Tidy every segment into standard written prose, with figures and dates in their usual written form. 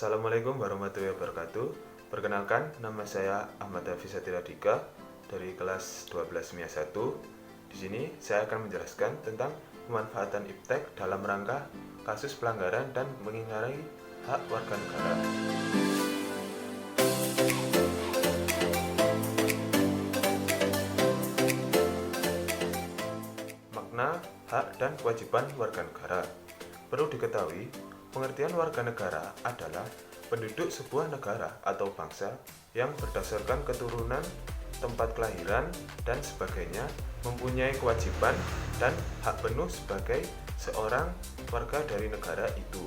Assalamualaikum warahmatullahi wabarakatuh. Perkenalkan, nama saya Ahmad Hafiz Satiradika dari kelas 12 MIA 1. Di sini saya akan menjelaskan tentang pemanfaatan iptek dalam rangka kasus pelanggaran dan mengingkari hak warga negara. Makna, hak, dan kewajiban warga negara. Perlu diketahui, pengertian warga negara adalah penduduk sebuah negara atau bangsa yang berdasarkan keturunan, tempat kelahiran, dan sebagainya mempunyai kewajiban dan hak penuh sebagai seorang warga dari negara itu.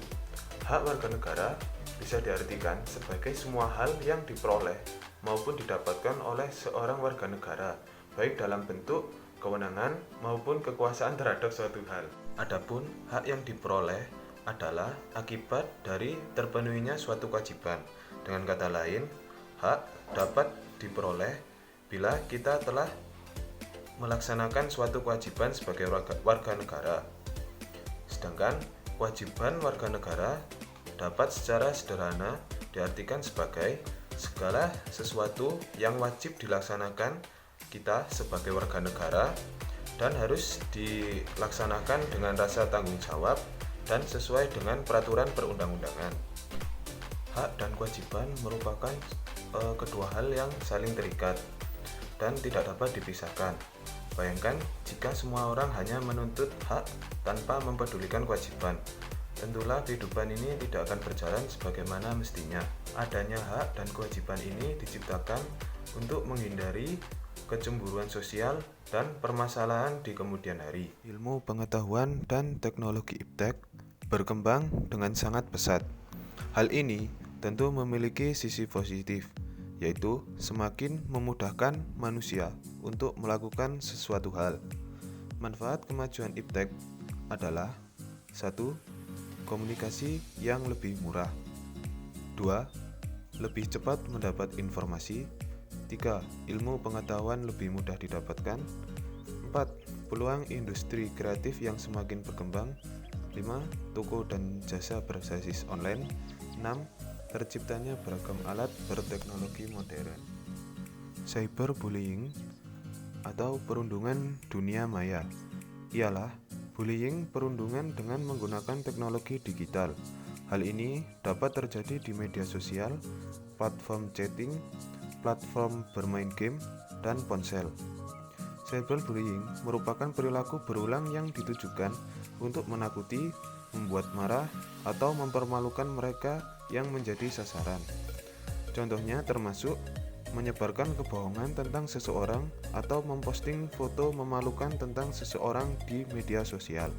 Hak warga negara bisa diartikan sebagai semua hal yang diperoleh maupun didapatkan oleh seorang warga negara, baik dalam bentuk kewenangan maupun kekuasaan terhadap suatu hal. Adapun hak yang diperoleh adalah akibat dari terpenuhinya suatu kewajiban. Dengan kata lain, hak dapat diperoleh bila kita telah melaksanakan suatu kewajiban sebagai warga negara. Sedangkan kewajiban warga negara dapat secara sederhana diartikan sebagai segala sesuatu yang wajib dilaksanakan kita sebagai warga negara dan harus dilaksanakan dengan rasa tanggung jawab dan sesuai dengan peraturan perundang-undangan. Hak dan kewajiban merupakan kedua hal yang saling terikat dan tidak dapat dipisahkan. Bayangkan jika semua orang hanya menuntut hak tanpa mempedulikan kewajiban, tentulah kehidupan ini tidak akan berjalan sebagaimana mestinya. Adanya hak dan kewajiban ini diciptakan untuk menghindari kecemburuan sosial dan permasalahan di kemudian hari. Ilmu pengetahuan dan teknologi iptek berkembang dengan sangat pesat. Hal ini tentu memiliki sisi positif, yaitu semakin memudahkan manusia untuk melakukan sesuatu hal. Manfaat kemajuan iptek adalah 1. Komunikasi yang lebih murah. 2. Lebih cepat mendapat informasi. 3. Ilmu pengetahuan lebih mudah didapatkan. 4. Peluang industri kreatif yang semakin berkembang. 5. Toko dan jasa berbasis online. 6. Terciptanya beragam alat berteknologi modern. Cyberbullying atau perundungan dunia maya ialah bullying perundungan dengan menggunakan teknologi digital. Hal ini dapat terjadi di media sosial, platform chatting, platform bermain game, dan ponsel. Cyberbullying merupakan perilaku berulang yang ditujukan untuk menakuti, membuat marah, atau mempermalukan mereka yang menjadi sasaran. Contohnya termasuk menyebarkan kebohongan tentang seseorang atau memposting foto memalukan tentang seseorang di media sosial.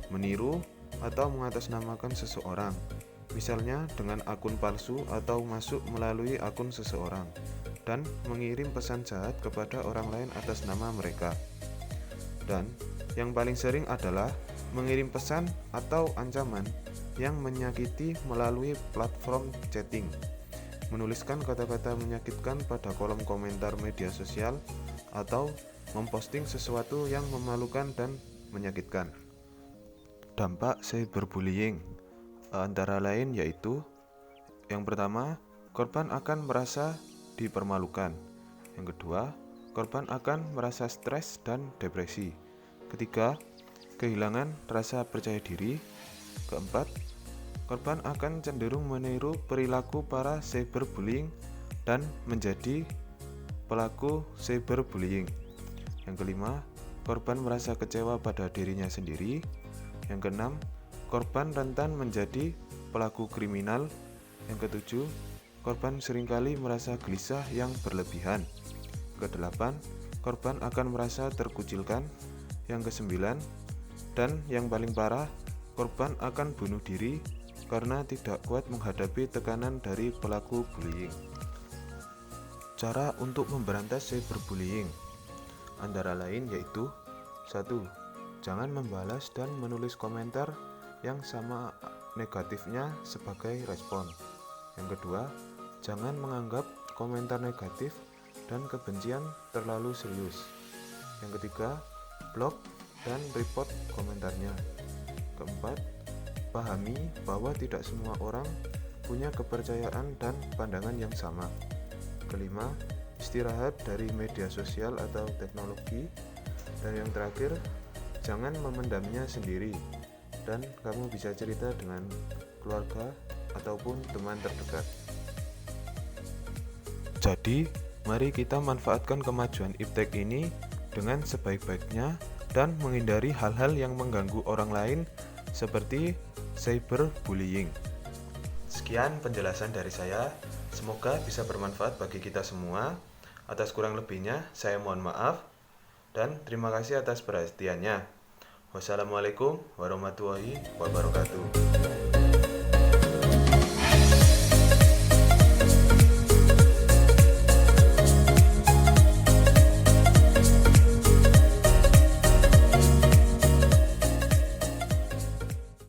Meniru atau mengatasnamakan seseorang, misalnya dengan akun palsu atau masuk melalui akun seseorang dan mengirim pesan jahat kepada orang lain atas nama mereka. Dan yang paling sering adalah mengirim pesan atau ancaman yang menyakiti melalui platform chatting, menuliskan kata-kata menyakitkan pada kolom komentar media sosial, atau memposting sesuatu yang memalukan dan menyakitkan. Dampak cyberbullying antara lain yaitu: yang pertama, korban akan merasa dipermalukan. Yang kedua, korban akan merasa stres dan depresi. Ketiga, kehilangan rasa percaya diri. Keempat, korban akan cenderung meniru perilaku para cyberbullying dan menjadi pelaku cyberbullying. Yang kelima, korban merasa kecewa pada dirinya sendiri. Yang keenam, korban rentan menjadi pelaku kriminal. Yang ketujuh, korban seringkali merasa gelisah yang berlebihan. Kedelapan, korban akan merasa terkucilkan. Yang kesembilan, dan yang paling parah, korban akan bunuh diri karena tidak kuat menghadapi tekanan dari pelaku bullying. Cara untuk memberantas cyberbullying antara lain yaitu: 1. Jangan membalas dan menulis komentar yang sama negatifnya sebagai respon. Yang kedua, jangan menganggap komentar negatif dan kebencian terlalu serius. Yang ketiga, blok dan report komentarnya. Keempat, pahami bahwa tidak semua orang punya kepercayaan dan pandangan yang sama. Kelima, istirahat dari media sosial atau teknologi. Dan yang terakhir, jangan memendamnya sendiri dan kamu bisa cerita dengan keluarga ataupun teman terdekat. Jadi, mari kita manfaatkan kemajuan iptek ini dengan sebaik-baiknya dan menghindari hal-hal yang mengganggu orang lain seperti cyberbullying. Sekian penjelasan dari saya, semoga bisa bermanfaat bagi kita semua. Atas kurang lebihnya, saya mohon maaf dan terima kasih atas perhatiannya. Wassalamualaikum warahmatullahi wabarakatuh.